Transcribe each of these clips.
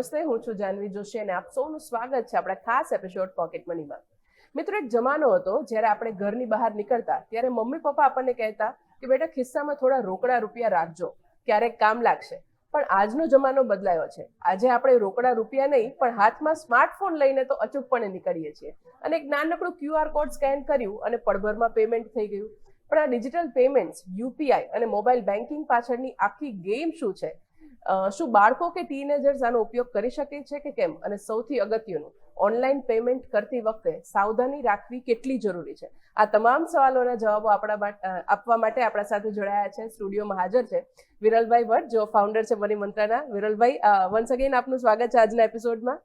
નમસ્તે, હું છું જાનવી જોશી અને આપ સૌનું સ્વાગત છે આપણા ખાસ એપિસોડ પોકેટ મનીમાં. મિત્રો, એક જમાનો હતો જ્યારે આપણે ઘરની બહાર નીકળતા ત્યારે મમ્મી પપ્પા આપણને કહેતા કે બેટા ખિસ્સામાં થોડા રોકડા રૂપિયા રાખજો, ક્યારેક કામ લાગશે. પણ આજનો જમાનો બદલાયો છે. આજે આપણે રોકડા રૂપિયા નહીં પણ હાથમાં સ્માર્ટફોન લઈને તો અચૂકપણે નીકળીએ છીએ અને એક નાનકડું QR કોડ સ્કેન કર્યું અને પળભરમાં પેમેન્ટ થઈ ગયું. પણ આ ડિજિટલ પેમેન્ટ્સ, યુપીઆઈ અને મોબાઈલ બેન્કિંગ પાછળની આખી ગેમ શું છે? શું બાળકો કે ટીનેજર્સ આનો ઉપયોગ કરી શકે છે કે કેમ? અને સૌથી અગત્યનું, ઓનલાઈન પેમેન્ટ કરતી વખતે સાવધાની રાખવી કેટલી જરૂરી છે? આ તમામ સવાલોના જવાબો આપવા માટે આપણા સાથે જોડાયા છે, સ્ટુડિયોમાં હાજર છે વિરલભાઈ ભટ્ટ, જેઓ ફાઉન્ડર છે મની મંત્રાના. વિરલભાઈ, વન્સ અગેન આપનું સ્વાગત છે આજના એપિસોડમાં.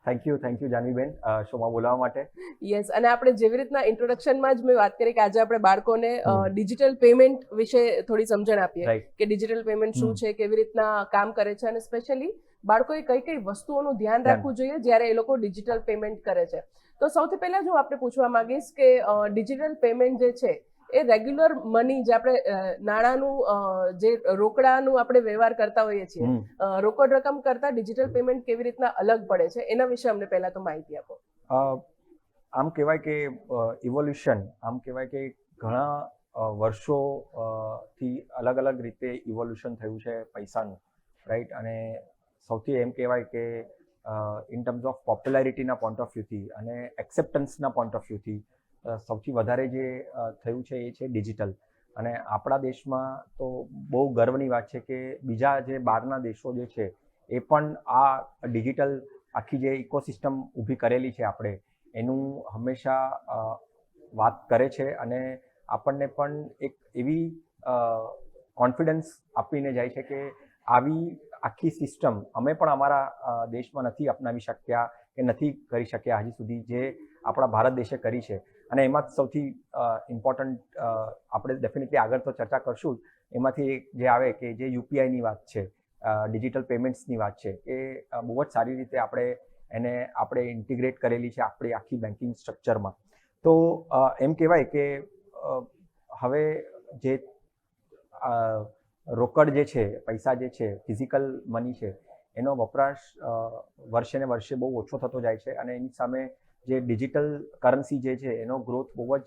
થેન્ક યુ જાનવીબેન, શોમાં બોલાવવા માટે. યસ, અને આપણે જેવી રીતના ઇન્ટ્રોડક્શનમાં જ મેં વાત કરી કે આજે આપણે બાળકોને ડિજિટલ પેમેન્ટ વિશે થોડી સમજણ આપીએ કે ડિજિટલ પેમેન્ટ શું છે, કેવી રીતના કામ કરે છે અને સ્પેશિયલી બાળકોએ કઈ કઈ વસ્તુઓનું ધ્યાન રાખવું જોઈએ જ્યારે એ લોકો ડિજિટલ પેમેન્ટ કરે છે. તો સૌથી પહેલા જો આપણે પૂછવા માંગીશ કે ડિજિટલ પેમેન્ટ જે છે એ રેગ્યુલર મની, જે આપણે નાણાંનું જે રોકડાનું આપણે વ્યવહાર કરતા હોઈએ છીએ, રોકડ રકમ કરતા ડિજિટલ પેમેન્ટ કેવી રીતના અલગ પડે છે, એના વિશે અમને પહેલા તો માહિતી આપો. આમ કહેવાય કે ઇવોલ્યુશન, આમ કહેવાય કે ઘણા વર્ષોથી અલગ અલગ રીતે ઇવોલ્યુશન થયું છે પૈસાનું, રાઈટ. અને સૌથી એમ કહેવાય કે ઇન ટર્મ્સ ઓફ પોપ્યુલારિટીના પોઈન્ટ ઓફ વ્યૂથી અને એક્સેપ્ટન્સના પોઈન્ટ ઓફ વ્યૂથી સૌથી વધારે જે થયું છે એ છે ડિજિટલ. અને આપણા દેશમાં તો બહુ ગર્વની વાત છે કે બીજા જે બહારના દેશો જે છે એ પણ આ ડિજિટલ આખી જે ઇકોસિસ્ટમ ઊભી કરેલી છે આપણે, એનું હંમેશા વાત કરે છે અને આપણને પણ એક એવી કોન્ફિડન્સ આપીને જાય છે કે આવી આખી સિસ્ટમ અમે પણ અમારા દેશમાં નથી અપનાવી શક્યા કે નથી કરી શક્યા હજી સુધી, જે આપણા ભારત દેશે કરી છે. અને એમાં જ સૌથી ઇમ્પોર્ટન્ટ, આપણે ડેફિનેટલી આગળ તો ચર્ચા કરશું જ, એમાંથી જે આવે કે જે યુપીઆઈની વાત છે, ડિજિટલ પેમેન્ટ્સની વાત છે, એ બહુ જ સારી રીતે આપણે ઇન્ટિગ્રેટ કરેલી છે આપણી આખી બેન્કિંગ સ્ટ્રક્ચરમાં. તો એમ કહેવાય કે હવે જે રોકડ જે છે, પૈસા જે છે, ફિઝિકલ મની છે, એનો વપરાશ વર્ષે ને વર્ષે બહુ ઓછો થતો જાય છે. અને એની સામે જે ડિજિટલ કરન્સી જે છે એનો ગ્રોથ બહુ જ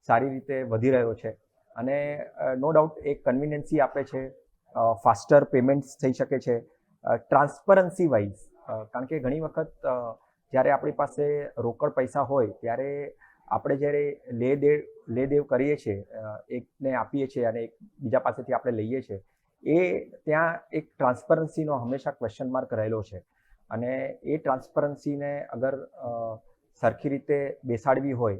સારી રીતે વધી રહ્યો છે. અને નો ડાઉટ એક કન્વિનિયન્સી આપે છે, ફાસ્ટર પેમેન્ટ્સ થઈ શકે છે, ટ્રાન્સપરન્સી વાઇઝ. કારણ કે ઘણી વખત જ્યારે આપણી પાસે રોકડ પૈસા હોય ત્યારે આપણે જ્યારે લે દેવ કરીએ છીએ, એકને આપીએ છીએ અને એક બીજા પાસેથી આપણે લઈએ છીએ, એ ત્યાં એક ટ્રાન્સપરન્સીનો હંમેશા ક્વેશ્ચન માર્ક રહેલો છે. અને એ ટ્રાન્સપરન્સીને અગર સરખી રીતે બેસાડવી હોય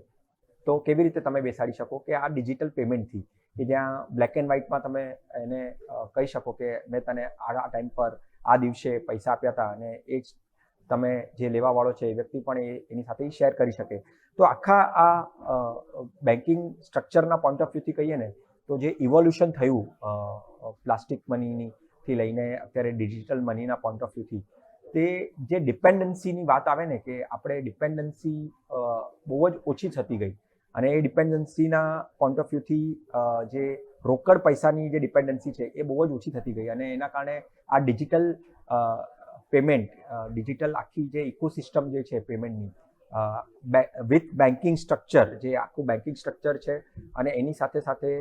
તો કેવી રીતે તમે બેસાડી શકો કે આ ડિજિટલ પેમેન્ટથી, કે જ્યાં બ્લેક એન્ડ વ્હાઇટમાં તમે એને કહી શકો કે મેં તને આ ટાઈમ પર આ દિવસે પૈસા આપ્યા હતા, અને એ જ તમે જે લેવાવાળો છે એ વ્યક્તિ પણ એની સાથે શેર કરી શકે. તો આખા આ બેન્કિંગ સ્ટ્રક્ચરના પોઈન્ટ ઓફ વ્યૂથી કહીએ ને તો જે ઇવોલ્યુશન થયું પ્લાસ્ટિક મનીથી લઈને અત્યારે ડિજિટલ મનીના પોઈન્ટ ઓફ વ્યૂથી, તે જે ડિપેન્ડન્સીની વાત આવે ને કે આપણે ડિપેન્ડન્સી બહુ જ ઓછી થતી ગઈ. અને એ ડિપેન્ડન્સીના પોઈન્ટ ઓફ વ્યૂથી જે રોકડ પૈસાની જે ડિપેન્ડન્સી છે એ બહુ જ ઓછી થતી ગઈ. અને એના કારણે આ ડિજિટલ પેમેન્ટ, ડિજિટલ આખી જે ઇકોસિસ્ટમ જે છે પેમેન્ટની, વિથ બેન્કિંગ સ્ટ્રક્ચર, જે આખું બેન્કિંગ સ્ટ્રક્ચર છે અને એની સાથે સાથે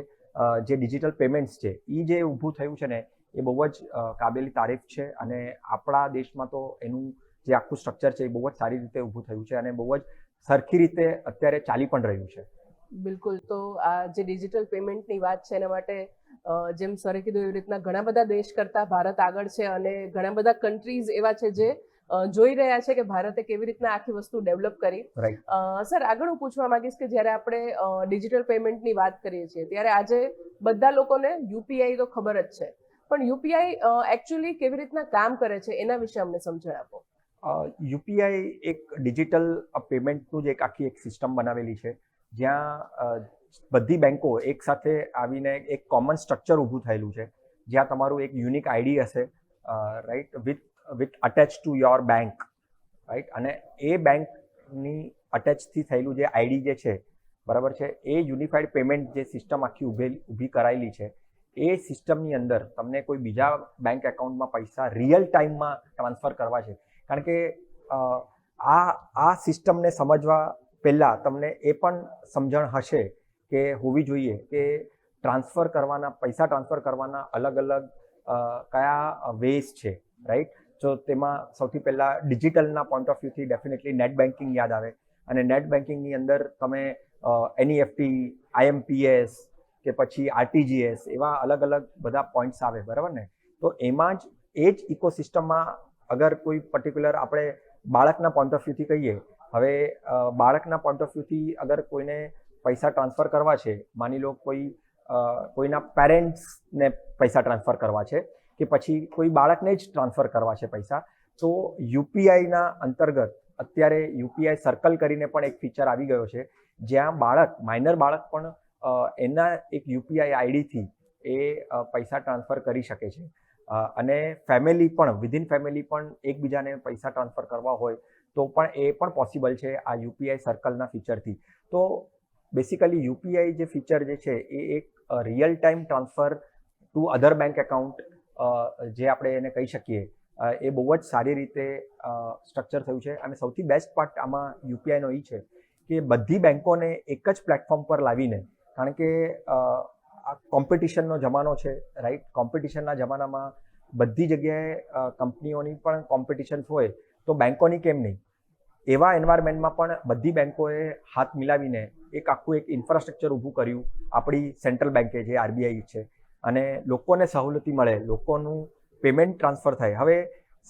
જે ડિજિટલ પેમેન્ટ્સ છે એ જે ઊભું થયું છે ને એ બહુ જ કાબેલી તારીફ છે. અને આપણા દેશમાં તો એનું જે આખું સ્ટ્રક્ચર છે એ બહુ જ સારી રીતે ઊભું થયું છે અને બહુ જ સરખી રીતે અત્યારે ચાલી પણ રહ્યું છે. બિલકુલ. તો આ જે ડિજિટલ પેમેન્ટની વાત છે એના માટે જેમ સરે કીધું એવી રીતના ઘણા બધા દેશ કરતા ભારત આગળ છે અને ઘણા બધા કન્ટ્રીઝ એવા છે જે જોઈ રહ્યા છે કે ભારતે કેવી રીતના આખી વસ્તુ ડેવલપ કરી. સર, આગળ હું પૂછવા માંગીશ કે જ્યારે આપણે ડિજિટલ પેમેન્ટની વાત કરીએ છીએ ત્યારે આજે બધા લોકોને યુપીઆઈ તો ખબર જ છે, પણ યુપીઆઈ એકચ્યુઅલી કેવી રીતના કામ કરે છે એના વિશે અમને સમજણ આપો. યુપીઆઈ એક ડિજિટલ પેમેન્ટનું જ આખી એક સિસ્ટમ બનાવેલી છે જ્યાં બધી બેન્કો એક સાથે આવીને એક કોમન સ્ટ્રક્ચર ઊભું થયેલું છે, જ્યાં તમારું એક યુનિક આઈડી હશે, right, with attach to your bank, right. અને એ બેંકની અટેચથી થયેલું જે આઈડી જે છે, બરાબર છે, એ યુનિફાઈડ પેમેન્ટ જે સિસ્ટમ આખી ઊભી કરાયેલી છે એ સિસ્ટમની અંદર તમને કોઈ બીજા બેંક એકાઉન્ટમાં પૈસા રિયલ ટાઈમમાં ટ્રાન્સફર કરવા છે. કારણ કે આ સિસ્ટમને સમજવા પહેલાં તમને એ પણ સમજણ હશે કે હોવી જોઈએ કે પૈસા ટ્રાન્સફર કરવાના અલગ અલગ કયા વેઝ છે, રાઈટ. તો તેમાં સૌથી પહેલાં ડિજિટલના પોઈન્ટ ઓફ વ્યૂથી ડેફિનેટલી નેટ બેન્કિંગ યાદ આવે, અને નેટ બેન્કિંગની અંદર તમે NEFT, IMPS કે પછી RTGS એવા અલગ અલગ બધા પોઈન્ટ્સ આવે, બરાબર ને. તો એમાં જ એ જ ઇકોસિસ્ટમમાં અગર કોઈ પર્ટિક્યુલર આપણે બાળકના પોઈન્ટ ઓફ વ્યૂથી કહીએ, હવે બાળકના પોઈન્ટ ઓફ વ્યૂથી અગર કોઈને પૈસા ટ્રાન્સફર કરવા છે, માની લો કોઈના પેરેન્ટ્સને પૈસા ટ્રાન્સફર કરવા છે કે પછી કોઈ બાળકને જ ટ્રાન્સફર કરવા છે પૈસા, તો યુપીઆઈના અંતર્ગત અત્યારે યુપીઆઈ સર્કલ કરીને પણ એક ફીચર આવી ગયો છે, જ્યાં માઇનર બાળક પણ એના એક યુપીઆઈ આઈડીથી એ પૈસા ટ્રાન્સફર કરી શકે છે. અને ફેમિલી પણ વિધિન ફેમિલી પણ એકબીજાને પૈસા ટ્રાન્સફર કરવા હોય તો પણ એ પણ પોસિબલ છે આ યુપીઆઈ સર્કલના ફીચરથી. તો બેસિકલી યુપીઆઈ જે ફીચર જે છે એ એક real time transfer to other bank account જે આપણે એને કહી શકીએ, એ બહુ જ સારી રીતે સ્ટ્રક્ચર થયું છે. અને સૌથી બેસ્ટ પાર્ટ આમાં યુપીઆઈનો એ છે કે બધી બેંકોને એક જ પ્લેટફોર્મ પર લાવીને, કારણ કે આ કોમ્પિટિશનનો જમાનો છે, રાઈટ. કોમ્પિટિશનના જમાનામાં બધી જગ્યાએ કંપનીઓની પણ કોમ્પિટિશન હોય, તો બેંકોની કેમ નહીં. એવા એન્વાયરમેન્ટમાં પણ બધી બેંકોએ હાથ મિલાવીને એક ઇન્ફ્રાસ્ટ્રક્ચર ઊભું કર્યું આપણી સેન્ટ્રલ બેંકે, જે RBI છે, અને લોકોને સહુલતી મળે, લોકોનું પેમેન્ટ ટ્રાન્સફર થાય. હવે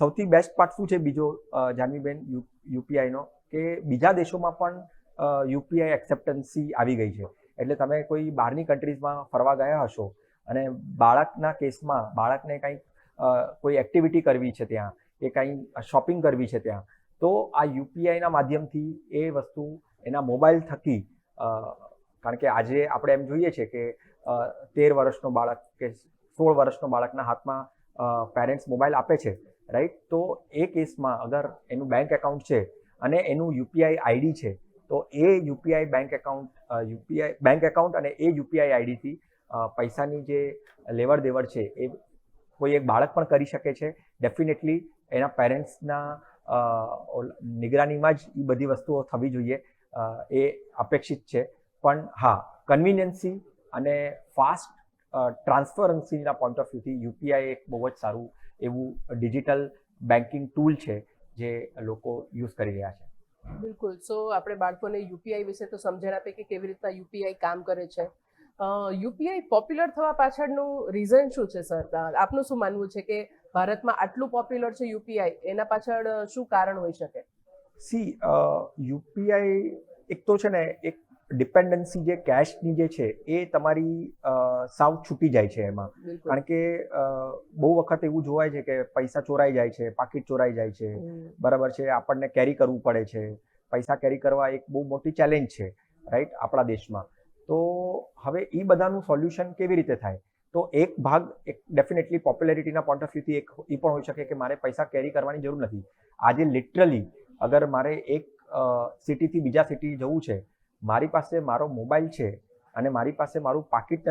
સૌથી બેસ્ટ પાર્ટ શું છે બીજો જાનવીબેન યુપીઆઈનો, કે બીજા દેશોમાં પણ યુપીઆઈ એક્સેપ્ટન્સી આવી ગઈ છે. એટલે તમે કોઈ બહારની કન્ટ્રીઝમાં ફરવા ગયા હશો અને બાળકના કેસમાં બાળકને કંઈક કોઈ એક્ટિવિટી કરવી છે ત્યાં, કે કંઈ શોપિંગ કરવી છે ત્યાં, તો આ યુપીઆઈના માધ્યમથી એ વસ્તુ એના મોબાઈલ થકી, કારણ કે આજે આપણે એમ જોઈએ છે કે 13 વર્ષનો બાળક કે 16 વર્ષનો બાળકના હાથમાં પેરેન્ટ્સ મોબાઈલ આપે છે, રાઈટ. તો એ કેસમાં અગર એનું બેંક એકાઉન્ટ છે અને એનું યુપીઆઈ આઈડી છે, તો એ યુપીઆઈ બેંક એકાઉન્ટ અને એ યુપીઆઈ આઈડીથી પૈસાની જે લેવડ દેવડ છે એ કોઈ એક બાળક પણ કરી શકે છે. ડેફિનેટલી એના પેરેન્ટ્સના નિગરાનીમાં જ એ બધી વસ્તુઓ થવી જોઈએ, એ અપેક્ષિત છે. પણ હા, કન્વિનિયન્સી અને ફાસ્ટ ટ્રાન્સફરન્સીના પોઈન્ટ ઓફ વ્યૂથી યુપીઆઈ એક બહુ જ સારું એવું ડિજિટલ બેન્કિંગ ટૂલ છે જે લોકો યુઝ કરી રહ્યા છે. બિલકુલ. સો આપણે બાળકોને યુપીઆઈ વિશે તો સમજણ આપે કે કેવી રીતના યુપીઆઈ કામ કરે છે. યુપીઆઈ પોપ્યુલર થવા પાછળનું રીઝન શું છે સર? આપનું શું માનવું છે કે ભારતમાં આટલું પોપ્યુલર છે યુપીઆઈ, એના પાછળ શું કારણ હોઈ શકે? યુપીઆઈ એક તો છે ને, એક ડિપેન્ડન્સી જે કેશની જે છે એ તમારી સાવ છૂટી જાય છે એમાં. કારણ કે બહુ વખત એવું જોવાય છે કે પૈસા ચોરાઈ જાય છે, પાકીટ ચોરાઈ જાય છે, બરાબર છે, આપણને કેરી કરવું પડે છે. પૈસા કેરી કરવા એક બહુ મોટી ચેલેન્જ છે, રાઈટ, આપણા દેશમાં. તો હવે એ બધાનું સોલ્યુશન કેવી રીતે થાય? તો એક ભાગ ડેફિનેટલી પોપ્યુલારિટીના પોઈન્ટ ઓફ વ્યૂથી એક એ પણ હોઈ શકે કે મારે પૈસા કેરી કરવાની જરૂર નથી. આજે લિટરલી અગર મારે એક સિટીથી બીજા સિટી જવું છે, મારી પાસે મારો મોબાઈલ છે અને મારી પાસે મારું પાકીટ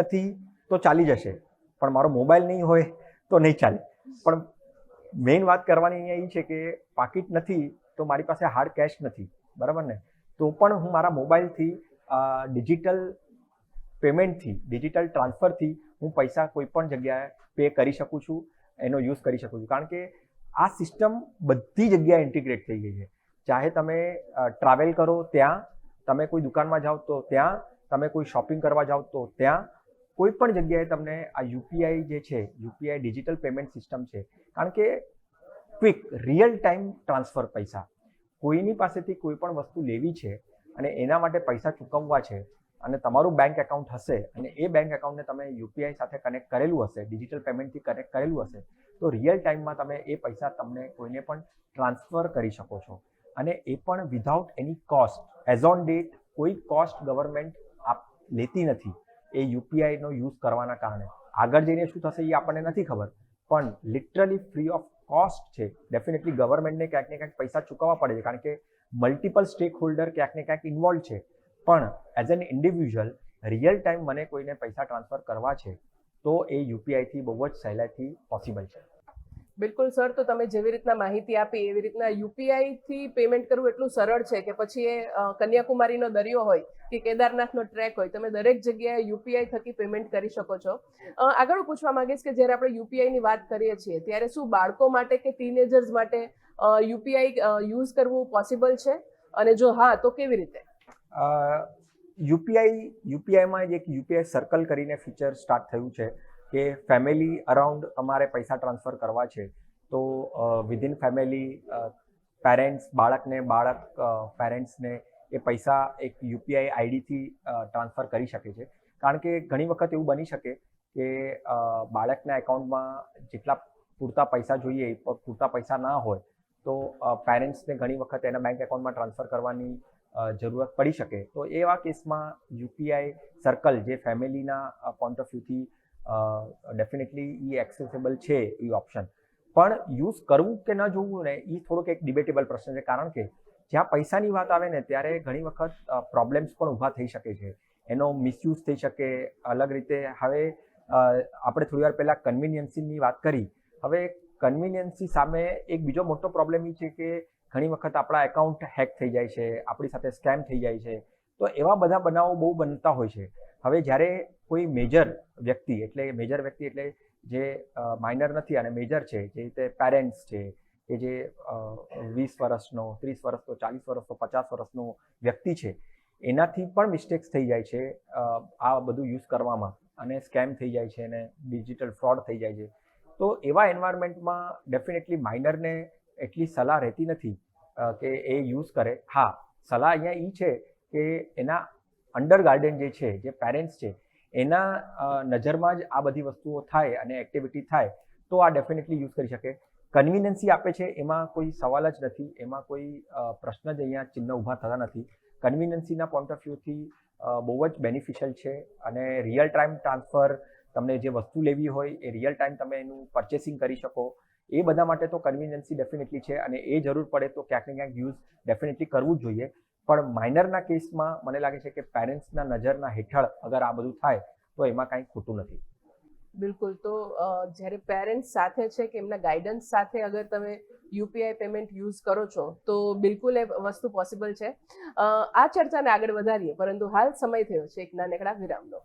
નથી તો ચાલી જશે, પણ મારો મોબાઈલ નહીં હોય તો નહીં ચાલે. પણ મેઇન વાત કરવાની અહીંયા એ છે કે પાકીટ નથી તો મારી પાસે હાર્ડ કેશ નથી, બરાબર ને. તો પણ હું મારા મોબાઈલથી ડિજિટલ પેમેન્ટથી, ડિજિટલ ટ્રાન્સફરથી હું પૈસા કોઈ પણ જગ્યાએ પે કરી શકું છું, એનો યુઝ કરી શકું છું. કારણ કે આ સિસ્ટમ બધી જગ્યાએ ઇન્ટિગ્રેટ થઈ ગઈ છે. ચાહે તમે ટ્રાવેલ કરો ત્યાં, તમે કોઈ દુકાનમાં જાઓ તો ત્યાં, તમે કોઈ શોપિંગ કરવા જાઓ તો ત્યાં, કોઈ પણ જગ્યાએ તમને આ યુપીઆઈ જે છે, યુપીઆઈ ડિજિટલ પેમેન્ટ સિસ્ટમ છે. કારણ કે ક્વિક રિયલ ટાઈમ ટ્રાન્સફર પૈસા, કોઈની પાસેથી કોઈ પણ વસ્તુ લેવી છે અને એના માટે પૈસા ચૂકવવા છે, અને તમારું બેંક એકાઉન્ટ હશે અને એ બેંક એકાઉન્ટને તમે યુપીઆઈ સાથે કનેક્ટ કરેલું હશે, ડિજિટલ પેમેન્ટથી કનેક્ટ કરેલું હશે, તો રિયલ ટાઈમમાં તમે એ પૈસા તમને કોઈને પણ ટ્રાન્સફર કરી શકો છો. અને એ પણ without any cost. As on date કોઈ કોસ્ટ ગવર્મેન્ટ લેતી નથી એ યુપીઆઈનો યુઝ કરવાના કારણે. આગળ જઈને શું થશે એ આપણને નથી ખબર, પણ લિટરલી ફ્રી ઓફ કોસ્ટ છે. ડેફિનેટલી ગવર્મેન્ટને ક્યાંક ને ક્યાંક પૈસા ચૂકવવા પડે છે, કારણ કે મલ્ટિપલ સ્ટેક હોલ્ડર ક્યાંક ને ક્યાંક ઇન્વોલ્વ છે. પણ as an individual real time મને કોઈને પૈસા ટ્રાન્સફર કરવા છે તો એ યુપીઆઈથી બહુ જ સહેલાઈથી પોસિબલ છે. બિલકુલ સર, તો તમે જેવી રીતના માહિતી આપી એવી રીતના યુપીઆઈથી પેમેન્ટ કરવું એટલું સરળ છે કે પછી એ કન્યાકુમારીનો દરિયો હોય કે કેદારનાથનો ટ્રેક હોય, તમે દરેક જગ્યાએ યુપીઆઈ થકી પેમેન્ટ કરી શકો છો. આગળ હું પૂછવા માંગીશ કે જ્યારે આપણે યુપીઆઈની વાત કરીએ છીએ ત્યારે શું બાળકો માટે કે ટીનેજર્સ માટે યુપીઆઈ યુઝ કરવું પોસિબલ છે, અને જો હા તો કેવી રીતે? યુપીઆઈમાં એક યુપીઆઈ સર્કલ કરીને ફીચર સ્ટાર્ટ થયું છે કે ફેમિલી અરાઉન્ડ અમારે પૈસા ટ્રાન્સફર કરવા છે તો વિધિન ફેમિલી બાળક પેરેન્ટ્સને એ પૈસા એક યુપીઆઈ આઈડીથી ટ્રાન્સફર કરી શકે છે. કારણ કે ઘણી વખત એવું બની શકે કે બાળકના એકાઉન્ટમાં જેટલા પૂરતા પૈસા જોઈએ એ પૂરતા પૈસા ના હોય તો પેરેન્ટ્સને ઘણી વખત એના બેંક એકાઉન્ટમાં ટ્રાન્સફર કરવાની જરૂરત પડી શકે. તો એવા કેસમાં યુપીઆઈ સર્કલ જે ફેમિલીના પોઈન્ટ ઓફ વ્યૂથી ડેફિનેટલી એ એક્સેસેબલ છે એ ઓપ્શન, પણ યુઝ કરવું કે ન જોવું ને એ થોડોક એક ડિબેટેબલ પ્રશ્ન છે. કારણ કે જ્યાં પૈસાની વાત આવે ને ત્યારે ઘણી વખત પ્રોબ્લેમ્સ પણ ઊભા થઈ શકે છે, એનો મિસયુઝ થઈ શકે અલગ રીતે. હવે આપણે થોડી વાર પહેલાં કન્વિનિયન્સીની વાત કરી. હવે કન્વિનિયન્સી સામે એક બીજો મોટો પ્રોબ્લેમ એ છે કે ઘણી વખત આપણા એકાઉન્ટ હેક થઈ જાય છે, આપણી સાથે સ્કેમ થઈ જાય છે. તો એવા બધા બનાવો બહુ બનતા હોય છે. હવે જ્યારે કોઈ મેજર વ્યક્તિ એટલે જે માઇનર નથી અને મેજર છે, જે રીતે પેરેન્ટ્સ છે કે જે 20 વર્ષનો, 30 વર્ષનો, 40 વર્ષનો, 50 વર્ષનો વ્યક્તિ છે, એનાથી પણ મિસ્ટેક્સ થઈ જાય છે આ બધું યુઝ કરવામાં, અને સ્કેમ થઈ જાય છે અને ડિજિટલ ફ્રોડ થઈ જાય છે. તો એવા એન્વાયરમેન્ટમાં ડેફિનેટલી માઇનરને એટલી સલાહ રહેતી નથી કે એ યુઝ કરે. હા, સલાહ અહીંયા એ છે કે એના અંડર ગાર્ડન જે છે, જે પેરેન્ટ્સ છે, એના નજરમાં જ આ બધી વસ્તુઓ થાય અને એક્ટિવિટી થાય તો આ ડેફિનેટલી યુઝ કરી શકે. કન્વિનિયન્સી આપે છે એમાં કોઈ સવાલ જ નથી, એમાં કોઈ પ્રશ્ન જ અહીંયા ચિહ્ન ઊભા થતા નથી. કન્વિનિયન્સીના પોઈન્ટ ઓફ વ્યૂથી બહુ જ બેનિફિશિયલ છે, અને રિયલ ટાઈમ ટ્રાન્સફર, તમને જે વસ્તુ લેવી હોય એ રિયલ ટાઈમ તમે એનું પરચેસિંગ કરી શકો, એ બધા માટે તો કન્વિનિયન્સી ડેફિનેટલી છે, અને એ જરૂર પડે તો ક્યાંક ને ક્યાંક યુઝ ડેફિનેટલી કરવું જ જોઈએ. પણ માઇનરના કેસમાં મને લાગે છે કે પેરેન્ટ્સના નજરના હેઠળ અગર આ બધું થાય તો એમાં કાંઈ ખોટું નથી. બિલકુલ. તો જ્યારે પેરેન્ટ્સ સાથે છે કે એમના ગાઈડન્સ સાથે અગર તમે યુપીઆઈ પેમેન્ટ યુઝ કરો છો તો બિલકુલ એ વસ્તુ પોસિબલ છે. આ ચર્ચાને આગળ વધારીએ, પરંતુ હાલ સમય થયો છે એક નાનકડા વિરામનો.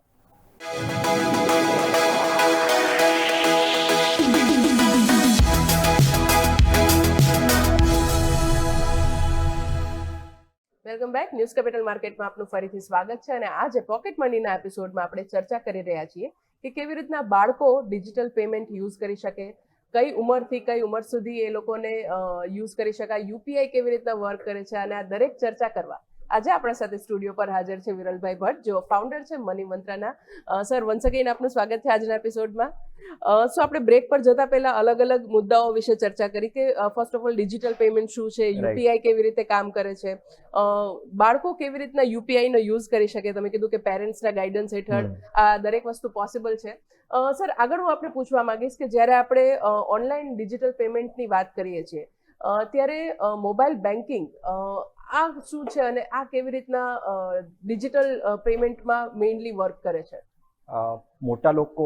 Welcome back. ન્યૂઝ કેપિટલ માર્કેટમાં આપનું ફરીથી સ્વાગત છે, અને આજે પોકેટ મનીના એપિસોડમાં આપણે ચર્ચા કરી રહ્યા છીએ કે કેવી રીતના બાળકો ડિજિટલ પેમેન્ટ યુઝ કરી શકે, કઈ ઉંમરથી કઈ ઉંમર સુધી એ લોકોને યુઝ કરી શકાય, યુપીઆઈ કેવી રીતના વર્ક કરે છે, અને આ દરેક ચર્ચા કરવા આજે આપણા સાથે સ્ટુડિયો પર હાજર છે વિરલભાઈ ભટ્ટ, જેઓ ફાઉન્ડર છે મની મંત્રના. સર, વન્સ અગેન આપનું સ્વાગત છે આજના એપિસોડમાં. સો આપણે બ્રેક પર જતા પહેલા અલગ અલગ મુદ્દાઓ વિશે ચર્ચા કરી કે first of all digital payment શું છે, યુપીઆઈ કેવી રીતે કામ કરે છે, બાળકો કેવી રીતના યુપીઆઈ નો યુઝ કરી શકે. તમે કીધું કે પેરેન્ટ્સના ગાઈડન્સ હેઠળ આ દરેક વસ્તુ પોસિબલ છે. સર, આગળ હું આપણે પૂછવા માંગીશ કે જ્યારે આપણે ઓનલાઈન ડિજિટલ પેમેન્ટની વાત કરીએ છીએ ત્યારે મોબાઈલ બેન્કિંગ આ શું છે અને આ કેવી રીતના ડિજિટલ પેમેન્ટમાં મેઇનલી વર્ક કરે છે? મોટા લોકો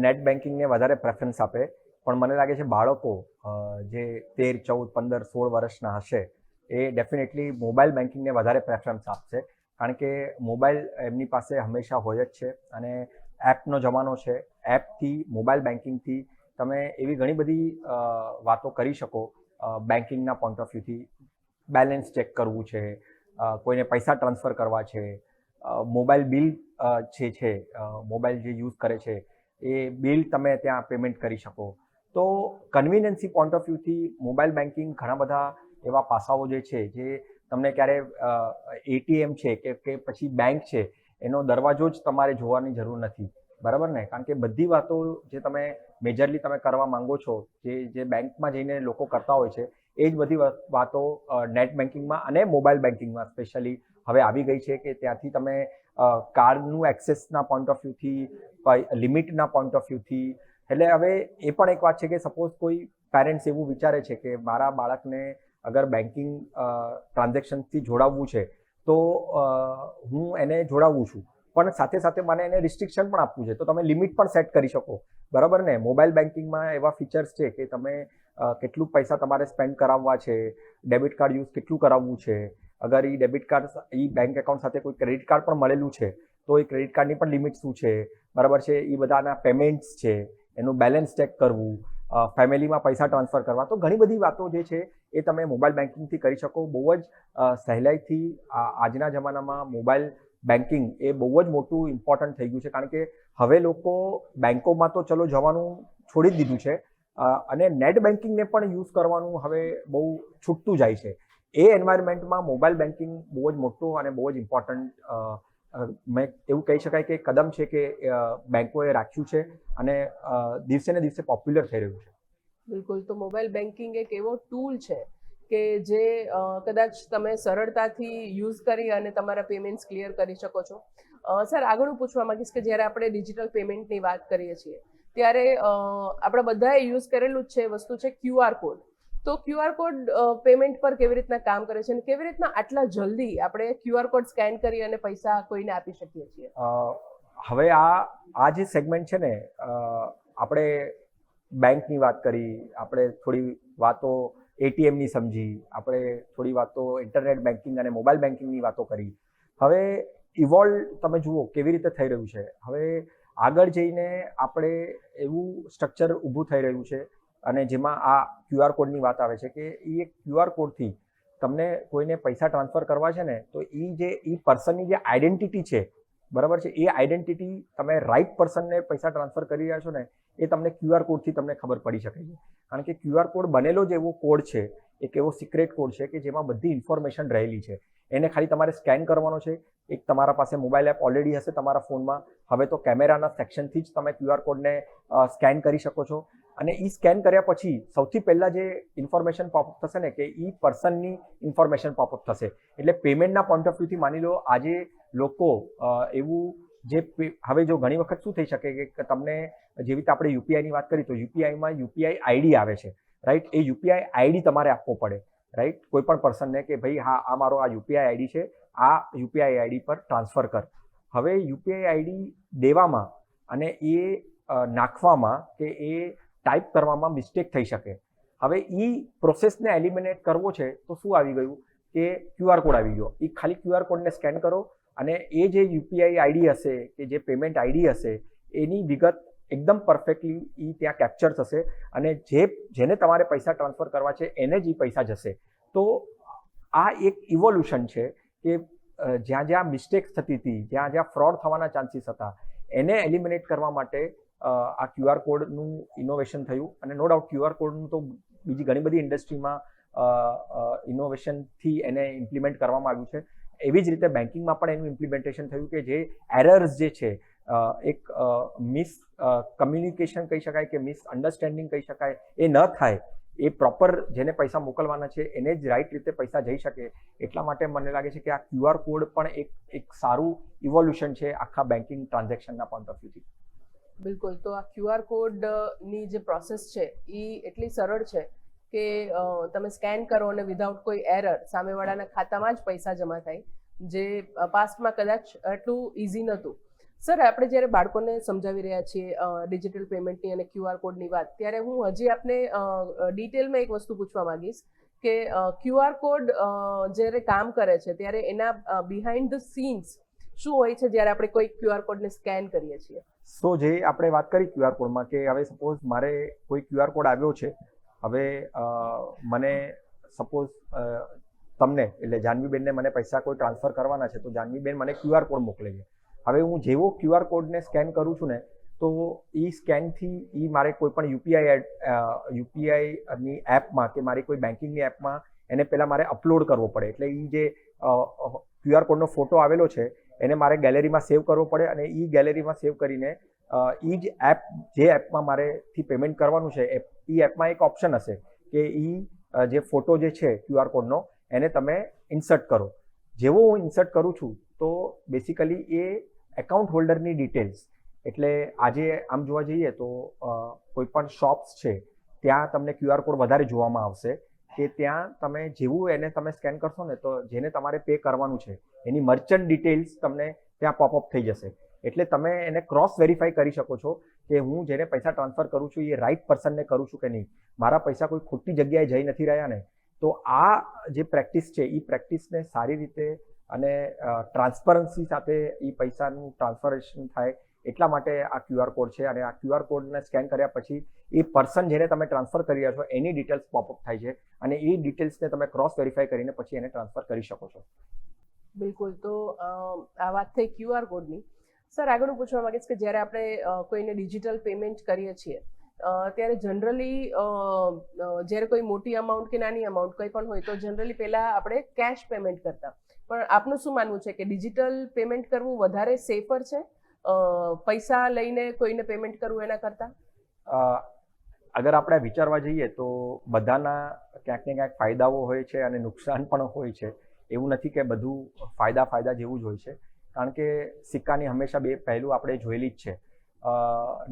નેટ બેન્કિંગને વધારે પ્રેફરન્સ આપે, પણ મને લાગે છે બાળકો જે 13, 14, 15, 16 વર્ષના હશે એ ડેફિનેટલી મોબાઈલ બેન્કિંગને વધારે પ્રેફરન્સ આપશે. કારણ કે મોબાઈલ એમની પાસે હંમેશા હોય જ છે, અને એપનો જમાનો છે. એપથી, મોબાઈલ બેન્કિંગથી તમે એવી ઘણી બધી વાતો કરી શકો બેન્કિંગના પોઈન્ટ ઓફ વ્યૂથી. બેલેન્સ ચેક કરવું છે, કોઈને પૈસા ટ્રાન્સફર કરવા છે, મોબાઈલ બિલ મોબાઈલ જે યુઝ કરે છે એ બિલ તમે ત્યાં પેમેન્ટ કરી શકો. તો કન્વિનિયન્સી પોઈન્ટ ઓફ વ્યૂથી મોબાઈલ બેન્કિંગ ઘણા બધા એવા પાસાઓ જે છે જે તમને ક્યારે એટીએમ છે કે પછી બેંક છે એનો દરવાજો જ તમારે જોવાની જરૂર નથી, બરાબર ને? કારણ કે બધી વાતો જે તમે મેજરલી તમે કરવા માંગો છો, જે બેંકમાં જઈને લોકો કરતા હોય છે, એ જ બધી વાતો નેટ બેન્કિંગમાં અને મોબાઈલ બેન્કિંગમાં સ્પેશિયલી હવે આવી ગઈ છે કે ત્યાંથી તમે કાર્ડનું એક્સેસના પોઈન્ટ ઓફ વ્યૂથી, લિમિટના પોઈન્ટ ઓફ વ્યૂથી. એટલે હવે એ પણ એક વાત છે કે સપોઝ કોઈ પેરેન્ટ્સ એવું વિચારે છે કે મારા બાળકને અગર બેન્કિંગ ટ્રાન્ઝેક્શનથી જોડાવવું છે તો હું એને જોડાવું છું, પણ સાથે સાથે મને એને રિસ્ટ્રિક્શન પણ આપવું છે, તો તમે લિમિટ પણ સેટ કરી શકો, બરાબર ને. મોબાઈલ બેન્કિંગમાં એવા ફીચર્સ છે કે તમે કેટલું પૈસા તમારે સ્પેન્ડ કરાવવા છે, ડેબિટ કાર્ડ યુઝ કેટલું કરાવવું છે, અગર એ ડેબિટ કાર્ડ એ બેંક એકાઉન્ટ સાથે કોઈ ક્રેડિટ કાર્ડ પણ મળેલું છે તો એ ક્રેડિટ કાર્ડની પણ લિમિટ શું છે, બરાબર છે. એ બધાના પેમેન્ટ્સ છે, એનું બેલેન્સ ચેક કરવું, ફેમિલીમાં પૈસા ટ્રાન્સફર કરવા, તો ઘણી બધી વાતો જે છે એ તમે મોબાઈલ બેન્કિંગથી કરી શકો. બહુ જ સહેલાઈથી આજના જમાનામાં મોબાઈલ બેન્કિંગ એ બહુ જ મોટું ઇમ્પોર્ટન્ટ થઈ ગયું છે, કારણ કે હવે લોકો બેન્કોમાં તો ચલો જવાનું છોડી જ દીધું છે, અને નેટ બેન્કિંગને પણ યુઝ કરવાનું હવે બહુ છૂટતું જાય છે. એ એન્વાયરમેન્ટમાં મોબાઈલ બેન્કિંગ બહુ જ મોટું અને બહુ જ ઇમ્પોર્ટન્ટ મેં એવું કહી શકાય કે કદમ છે કે બેન્કોએ રાખ્યું છે અને દિવસે ને દિવસે પોપ્યુલર થઈ રહ્યું છે. બિલકુલ. તો મોબાઈલ બેન્કિંગ એક એવો ટૂલ છે કે જે કદાચ તમે સરળતાથી યુઝ કરી અને તમારા પેમેન્ટ્સ ક્લિયર કરી શકો છો. સર, આગળ હું પૂછવા માંગીશ કે જ્યારે આપણે ડિજિટલ પેમેન્ટની વાત કરીએ છીએ ત્યારે આપણે બધાએ યુઝ કરેલું જ છે વસ્તુ છે QR કોડ. તો QR કોડ પેમેન્ટ પર કેવી રીતના કામ કરે છે અને કેવી રીતના આટલા જલ્દી આપણે QR કોડ સ્કેન કરી અને પૈસા કોઈને આપી શકીએ છીએ? હવે આ જે સેગમેન્ટ છે ને, આપણે બેંકની વાત કરી, આપણે થોડી વાતો ATMની સમજી, આપણે થોડી વાતો ઇન્ટરનેટ બેન્કિંગ અને મોબાઈલ બેન્કિંગની વાતો કરી. હવે ઇવોલ્વ તમે જુઓ કેવી રીતે થઈ રહ્યું છે. હવે આગળ જઈને આપણે એવું સ્ટ્રક્ચર ઊભું થઈ રહ્યું છે અને જેમાં આ QR કોડની વાત આવે છે કે એ એક QR કોડથી તમને કોઈને પૈસા ટ્રાન્સફર કરવા છે ને, તો એ પર્સનની જે આઈડેન્ટિટી છે, બરાબર છે, એ આઈડેન્ટિટી તમે રાઈટ પર્સનને પૈસા ટ્રાન્સફર કરી રહ્યા છો ને, એ તમને QR કોડથી તમને ખબર પડી શકે છે. કારણ કે QR કોડ બનેલો જ એવો કોડ છે, એક એવો સિક્રેટ કોડ છે કે જેમાં બધી ઇન્ફોર્મેશન રહેલી છે. એને ખાલી તમારે સ્કેન કરવાનો છે. એક તમારા પાસે મોબાઈલ એપ ઓલરેડી હશે તમારા ફોનમાં. હવે તો કેમેરાના સેક્શનથી જ તમે QR કોડને સ્કેન કરી શકો છો. અને એ સ્કેન કર્યા પછી સૌથી પહેલાં જે ઇન્ફોર્મેશન પોપઅપ થશે ને, કે એ પર્સનની ઇન્ફોર્મેશન પોપઅપ થશે. એટલે પેમેન્ટના પોઈન્ટ ઓફ વ્યૂથી માની લો આજે લોકો એવું જે હવે જો ઘણી વખત શું થઈ શકે કે તમને જેવી રીતે આપણે યુપીઆઈની વાત કરી, તો યુપીઆઈમાં યુપીઆઈ આઈડી આવે છે, રાઈટ. એ યુપીઆઈ આઈડી તમારે આપવો પડે, રાઈટ, કોઈ પણ પર્સનને કે ભાઈ હા આ મારો આ યુપીઆઈ આઈડી છે, આ યુપીઆઈ આઈડી પર ટ્રાન્સફર કર. હવે યુપીઆઈ આઈડી દેવામાં અને એ નાખવામાં કે એ ટાઈપ કરવામાં મિસ્ટેક થઈ શકે. હવે એ પ્રોસેસને એલિમિનેટ કરવો છે તો શું આવી ગયું કે QR કોડ આવી ગયો. એ ખાલી QR કોડને સ્કેન કરો અને એ જે યુપીઆઈ આઈડી હશે કે જે પેમેન્ટ આઈડી હશે એની વિગત એકદમ પરફેક્ટલી એ ત્યાં કેપ્ચર થશે અને જેને તમારે પૈસા ટ્રાન્સફર કરવા છે એને જ એ પૈસા જશે. તો આ એક ઇવોલ્યુશન છે કે જ્યાં જ્યાં મિસ્ટેક્સ થતી હતી, જ્યાં જ્યાં ફ્રોડ થવાના ચાન્સીસ હતા, એને એલિમિનેટ કરવા માટે આ QR કોડનું ઇનોવેશન થયું. અને નો ડાઉટ QR કોડનું તો બીજી ઘણી બધી ઇન્ડસ્ટ્રીમાં ઇનોવેશનથી એને ઇમ્પ્લિમેન્ટ કરવામાં આવ્યું છે. એવી જ રીતે બેન્કિંગમાં પણ એનું ઇમ્પ્લિમેન્ટેશન થયું કે જે એરર્સ જે છે, એક મિસ કમ્યુનિકેશન કહી શકાય કે મિસ અન્ડરસ્ટેન્ડિંગ કહી શકાય, એ ન થાય. એ પ્રોપર જેને પૈસા મોકલવાના છે એને જ રાઈટ રીતે પૈસા જઈ શકે. એટલા માટે મને લાગે છે કે આ QR કોડ પણ એક સારું ઇવોલ્યુશન છે આખા બેન્કિંગ ટ્રાન્ઝેક્શનના પોઈન્ટ ઓફ વ્યૂથી. બિલકુલ. તો આ QR કોડની જે પ્રોસેસ છે એ એટલી સરળ છે કે તમે સ્કેન કરો અને વિધાઉટ કોઈ એરર સામેવાળાના ખાતામાં જ પૈસા જમા થાય, જે પાસ્ટમાં કદાચ એટલું ઇઝી નહોતું. સર, આપણે જ્યારે બાળકોને સમજાવી રહ્યા છીએ ડિજિટલ પેમેન્ટની અને QR કોડની વાત, ત્યારે હું હજી આપને ડિટેલમાં એક વસ્તુ પૂછવા માંગીશ કે QR કોડ જ્યારે કામ કરે છે ત્યારે એના બિહાઇન્ડ ધ સીન્સ શું હોય છે જ્યારે આપણે કોઈ QR કોડને સ્કેન કરીએ છીએ? સો જે આપણે વાત કરી QR કોડમાં કે હવે સપોઝ મારે કોઈ QR કોડ આવ્યો છે, હવે મને સપોઝ તમને એટલે જાનવીબેનને મને પૈસા કોઈ ટ્રાન્સફર કરવાના છે, તો જાનવીબેન મને QR કોડ મોકલે છે. હવે હું જેવો QR કોડને સ્કેન કરું છું ને, તો એ સ્કેનથી મારે કોઈ પણ યુપીઆઈની એપમાં કે મારી કોઈ બેન્કિંગની એપમાં એને પહેલાં મારે અપલોડ કરવો પડે. એટલે એ જે QR કોડનો ફોટો આવેલો છે એને મારે ગેલેરીમાં સેવ કરવો પડે અને એ ગેલેરીમાં સેવ કરીને એ જ એપ જે એપમાં મારેથી પેમેન્ટ કરવાનું છે એ એપમાં એક ઓપ્શન હશે કે એ જે ફોટો જે છે QR કોડનો એને તમે ઇન્સર્ટ કરો. જેવો હું ઇન્સર્ટ કરું છું તો બેસિકલી એ એકાઉન્ટ હોલ્ડરની ડિટેલ્સ, એટલે આજે આમ જોવા જઈએ તો કોઈ પણ શોપ્સ છે ત્યાં તમને QR કોડ વધારે જોવામાં આવશે કે ત્યાં તમે જેવું એને તમે સ્કેન કરશો ને, તો જેને તમારે પે કરવાનું છે એની મર્ચન્ટ ડિટેલ્સ તમને ત્યાં પોપઅપ થઈ જશે. એટલે તમે એને ક્રોસ વેરીફાઈ કરી શકો છો કે હું જેને પૈસા ટ્રાન્સફર કરું છું એ રાઈટ પર્સનને કરું છું કે નહીં, મારા પૈસા કોઈ ખોટી જગ્યાએ જઈ નથી રહ્યા ને. તો આ જે પ્રેક્ટિસ છે એ પ્રેક્ટિસને સારી રીતે અને ટ્રાન્સપરન્સી સાથે એ પૈસાનું ટ્રાન્સફરેશન થાય એટલા માટે આ QR કોડ છે. અને આ QR કોડને સ્કેન કર્યા પછી એ પર્સન જેને તમે ટ્રાન્સફર કરી રહ્યા છો એની ડિટેલ્સ પોપઅપ થાય છે અને એ ડિટેલ્સને તમે ક્રોસ વેરીફાઈ કરીને પછી એને ટ્રાન્સફર કરી શકો છો. બિલકુલ. તો આ વાત થઈ QR કોડની. સર, આગળનું પૂછવા માંગીશ કે જ્યારે આપણે કોઈને ડિજિટલ પેમેન્ટ કરીએ છીએ ત્યારે જનરલી જ્યારે કોઈ મોટી અમાઉન્ટ કે નાની અમાઉન્ટ કંઈ પણ હોય તો જનરલી પહેલાં આપણે કેશ પેમેન્ટ કરતા, પણ આપનું શું માનવું છે કે ડિજિટલ પેમેન્ટ કરવું વધારે સેફર છે પૈસા લઈને કોઈને પેમેન્ટ કરવું એના કરતાં? અગર આપણે વિચારવા જઈએ તો બધાના ક્યાંક ને ક્યાંક ફાયદાઓ હોય છે અને નુકસાન પણ હોય છે. એવું નથી કે બધું ફાયદા જેવું જ હોય છે, કારણ કે સિક્કાની હંમેશા બે પહેલું આપણે જોયેલી જ છે.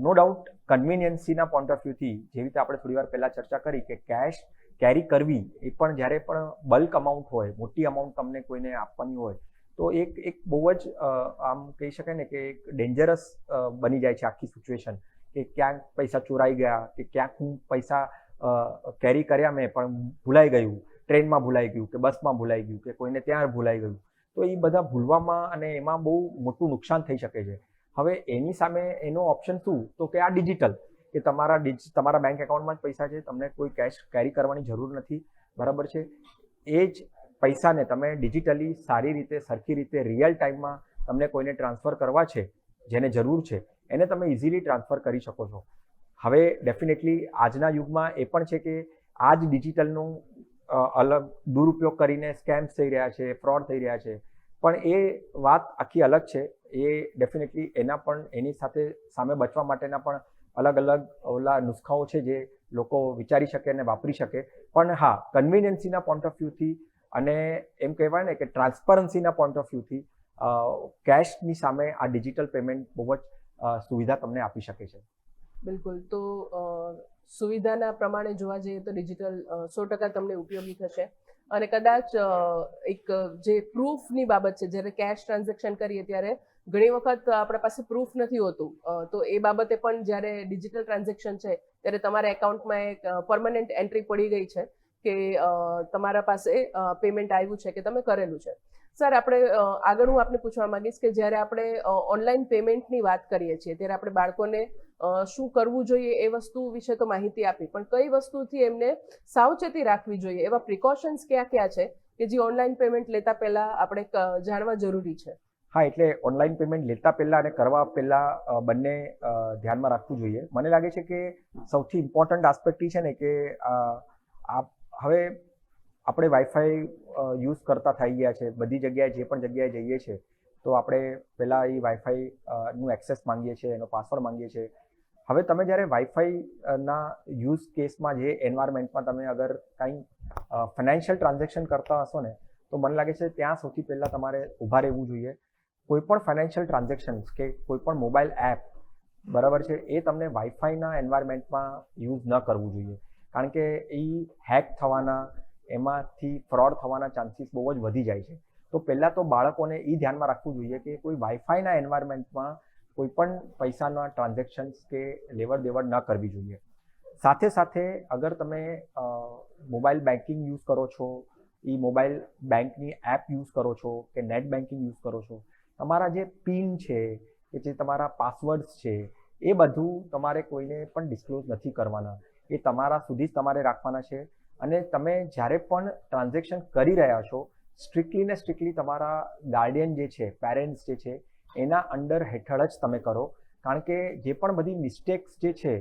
નો ડાઉટ કન્વિનિયન્સીના પોઈન્ટ ઓફ વ્યૂથી જેવી રીતે આપણે થોડી વાર પહેલાં ચર્ચા કરી કે કેશ કેરી કરવી એ પણ જ્યારે પણ બલ્ક અમાઉન્ટ હોય, મોટી અમાઉન્ટ તમને કોઈને આપવાની હોય તો એક બહુ જ આમ કહી શકાય ને કે એક ડેન્જરસ બની જાય છે આખી સિચ્યુએશન, કે ક્યાંક પૈસા ચોરાઈ ગયા કે ક્યાંક હું પૈસા કેરી કર્યા મેં પણ ભૂલાઈ ગયું, ટ્રેનમાં ભૂલાઈ ગયું કે બસમાં ભૂલાઈ ગયું કે કોઈને ત્યાં ભૂલાઈ ગયું. તો એ બધા ભૂલવામાં અને એમાં બહુ મોટું નુકસાન થઈ શકે છે. હવે એની સામે એનો ઓપ્શન શું? તો કે આ ડિજિટલ, કે તમારા બેંક એકાઉન્ટમાં જ પૈસા છે, તમને કોઈ કેશ કેરી કરવાની જરૂર નથી, બરાબર છે. એ જ પૈસાને તમે ડિજિટલી સારી રીતે સરખી રીતે રિયલ ટાઈમમાં તમને કોઈને ટ્રાન્સફર કરવા છે જેને જરૂર છે એને તમે ઇઝીલી ટ્રાન્સફર કરી શકો છો. હવે ડેફિનેટલી આજના યુગમાં એ પણ છે કે આ જ ડિજિટલનું અલગ દુરુપયોગ કરીને સ્કેમ્સ થઈ રહ્યા છે, ફ્રોડ થઈ રહ્યા છે, પણ એ વાત આખી અલગ છે. એ ડેફિનેટલી એની સાથે સામે બચવા માટેના પણ અલગ અલગ ઓલા નુસ્ખાઓ છે જે લોકો વિચારી શકે અને વાપરી શકે. પણ હા, કન્વિનિયન્સીના પોઈન્ટ ઓફ વ્યૂથી અને એમ કહેવાય ને કે ટ્રાન્સપરન્સીના પોઈન્ટ ઓફ વ્યૂથી કેશની સામે આ ડિજિટલ પેમેન્ટ બહુ જ સુવિધા તમને આપી શકે છે. બિલકુલ. તો સુવિધાના પ્રમાણે જોવા જઈએ તો ડિજિટલ 100% તમને ઉપયોગી થશે. અને કદાચ એક જે પ્રૂફની બાબત છે, જ્યારે કેશ ટ્રાન્ઝેક્શન કરીએ ત્યારે ઘણી વખત આપણા પાસે પ્રૂફ નથી હોતું, તો એ બાબતે પણ જ્યારે ડિજિટલ ટ્રાન્ઝેક્શન છે ત્યારે તમારા એકાઉન્ટમાં એક પરમનન્ટ એન્ટ્રી પડી ગઈ છે કે તમારા પાસે પેમેન્ટ આવ્યું છે કે તમે કરેલું છે. સર, આપણે આગળ હું આપને પૂછવા માંગીશ કે જ્યારે આપણે ઓનલાઈન પેમેન્ટની વાત કરીએ છીએ ત્યારે આપણે બાળકોને શું કરવું જોઈએ એ વસ્તુ વિશે તો માહિતી આપી, પણ કઈ વસ્તુથી એમને સાવચેતી રાખવી જોઈએ, એવા પ્રિકોશન્સ કયા છે કે જે ઓનલાઈન પેમેન્ટ લેતા પહેલા આપણે જાણવા જરૂરી છે? હા, એટલે ઓનલાઈન પેમેન્ટ લેતા પહેલા અને કરવા પહેલા બંને ધ્યાનમાં રાખવું જોઈએ. મને લાગે છે કે સૌથી ઇમ્પોર્ટન્ટ આસ્પેક્ટ છે ને કે હવે આપણે વાઈફાઈ યુઝ કરતા થઈ ગયા છે. બધી જગ્યાએ જે પણ જગ્યાએ જઈએ છીએ તો આપણે પહેલાં એ વાઈફાઈનું એક્સેસ માંગીએ છીએ, એનો પાસવર્ડ માંગીએ છીએ. હવે તમે જ્યારે વાઈફાઈના યુઝ કેસમાં જે એન્વાયરમેન્ટમાં તમે અગર કંઈ ફાઇનાન્શિયલ ટ્રાન્ઝેક્શન કરતા હશો ને તો મને લાગે છે ત્યાં સૌથી પહેલાં તમારે ઊભા રહેવું જોઈએ. કોઈ પણ ફાઇનાન્શિયલ ટ્રાન્ઝેક્શન્સ કે કોઈ પણ મોબાઈલ એપ, બરાબર છે, એ તમને વાઈફાઈના એન્વાયરમેન્ટમાં યુઝ ન કરવું જોઈએ, કારણ કે એ હેક થવાના, એમાંથી ફ્રોડ થવાના ચાન્સીસ બહુ જ વધી જાય છે. તો પહેલાં તો બાળકોને એ ધ્યાનમાં રાખવું જોઈએ કે કોઈ વાઈફાઈના એન્વાયરમેન્ટમાં કોઈ પણ પૈસાના ટ્રાન્ઝેક્શન્સ કે લેવડ દેવડ ન કરવી જોઈએ. સાથે સાથે અગર તમે મોબાઈલ બેન્કિંગ યુઝ કરો છો, એ મોબાઈલ બેંકની એપ યુઝ કરો છો કે નેટ બેન્કિંગ યુઝ કરો છો, તમારા જે પિન છે કે જે તમારા પાસવર્ડ્સ છે એ બધું તમારે કોઈને પણ ડિસ્ક્લોઝ નથી કરવાના. એ તમારા સુધી જ તમારે રાખવાના છે. અને તમે જ્યારે પણ ટ્રાન્ઝેક્શન કરી રહ્યા છો સ્ટ્રિક્ટલી તમારા ગાર્ડિયન જે છે, પેરેન્ટ્સ જે છે, એના અંડર હેઠળ જ તમે કરો, કારણ કે જે પણ બધી મિસ્ટેક્સ જે છે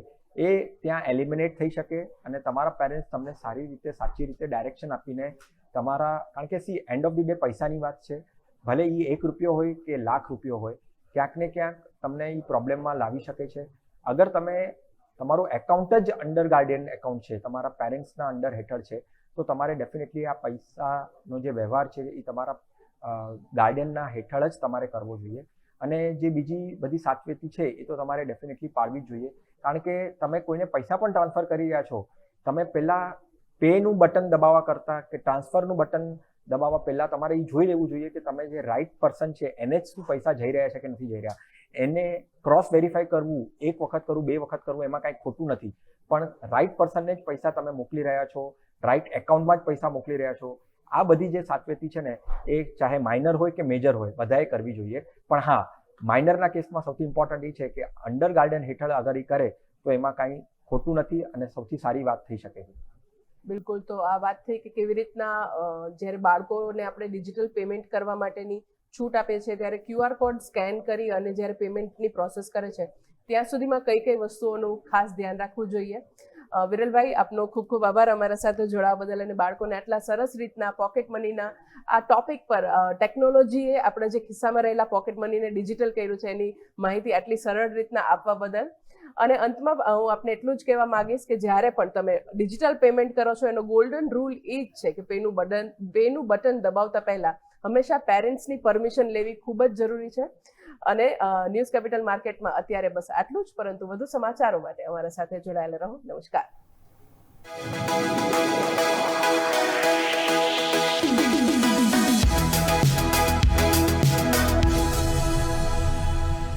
એ ત્યાં એલિમિનેટ થઈ શકે અને તમારા પેરેન્ટ્સ તમને સારી રીતે, સાચી રીતે ડાયરેક્શન આપીને તમારા, કારણ કે એન્ડ ઓફ ધી ડે પૈસાની વાત છે, ભલે એ ₹1 હોય કે ₹1,00,000 હોય, ક્યાંક ને ક્યાંક તમને એ પ્રોબ્લેમમાં લાવી શકે છે. અગર તમે તમારું એકાઉન્ટ જ અંડર ગાર્ડિયન એકાઉન્ટ છે, તમારા પેરેન્ટ્સના અંડર હેઠળ છે, તો તમારે ડેફિનેટલી આ પૈસાનો જે વ્યવહાર છે એ તમારા ગાર્ડિયનના હેઠળ જ તમારે કરવો જોઈએ. અને જે બીજી બધી સાવચેતી છે એ તો તમારે ડેફિનેટલી પાળવી જ જોઈએ, કારણ કે તમે કોઈને પૈસા પણ ટ્રાન્સફર કરી રહ્યા છો, તમે પહેલાં પેનું બટન દબાવવા કરતાં કે ટ્રાન્સફરનું બટન દબાવવા પહેલાં તમારે એ જોઈ લેવું જોઈએ કે તમે જે રાઇટ પર્સન છે એને જ શું પૈસા જઈ રહ્યા છે કે નથી જઈ રહ્યા. એને ક્રોસ વેરીફાઈ કરવું, એક વખત કરવું, 2 વખત કરવું એમાં કાંઈ ખોટું નથી, પણ રાઇટ પર્સનને જ પૈસા તમે મોકલી રહ્યા છો, રાઇટ એકાઉન્ટમાં જ પૈસા મોકલી રહ્યા છો. આ બધી જે સાવચેતી છે ને એ ચાહે માઇનર હોય કે મેજર હોય બધાએ કરવી જોઈએ. પણ હા, માઇનરના કેસમાં સૌથી ઇમ્પોર્ટન્ટ એ છે કે અંડર ગાર્ડન હેઠળ અગર એ કરે તો એમાં કાંઈ ખોટું નથી અને સૌથી સારી વાત થઈ શકે છે. બિલકુલ. તો આ વાત થઈ કે કેવી રીતના જ્યારે બાળકોને આપણે ડિજિટલ પેમેન્ટ કરવા માટેની છૂટ આપીએ છીએ ત્યારે QR કોડ સ્કેન કરી અને જ્યારે પેમેન્ટની પ્રોસેસ કરે છે ત્યાં સુધીમાં કઈ કઈ વસ્તુઓનું ખાસ ધ્યાન રાખવું જોઈએ. વિરલભાઈ, આપનો ખૂબ ખૂબ આભાર અમારા સાથે જોડાવા બદલ અને બાળકોને આટલા સરસ રીતના પોકેટ મનીના આ ટોપિક પર ટેકનોલોજીએ આપણે જે ખિસ્સામાં રહેલા પોકેટ મનીને ડિજિટલ કર્યું છે એની માહિતી આટલી સરળ રીતના આપવા બદલ. અને અંતમાં હું આપને એટલું જ કહેવા માંગીશ કે જ્યારે પણ તમે ડિજિટલ પેમેન્ટ કરો છો એનો ગોલ્ડન રૂલ એ જ છે કે પેનું બટન દબાવતા પહેલા હંમેશા પેરેન્ટ્સની પરમિશન લેવી ખૂબ જ જરૂરી છે. અને ન્યૂઝ કેપિટલ માર્કેટમાં અત્યારે બસ આટલું જ, પરંતુ વધુ સમાચારો માટે અમારા સાથે જોડાયેલા રહો. નમસ્કાર.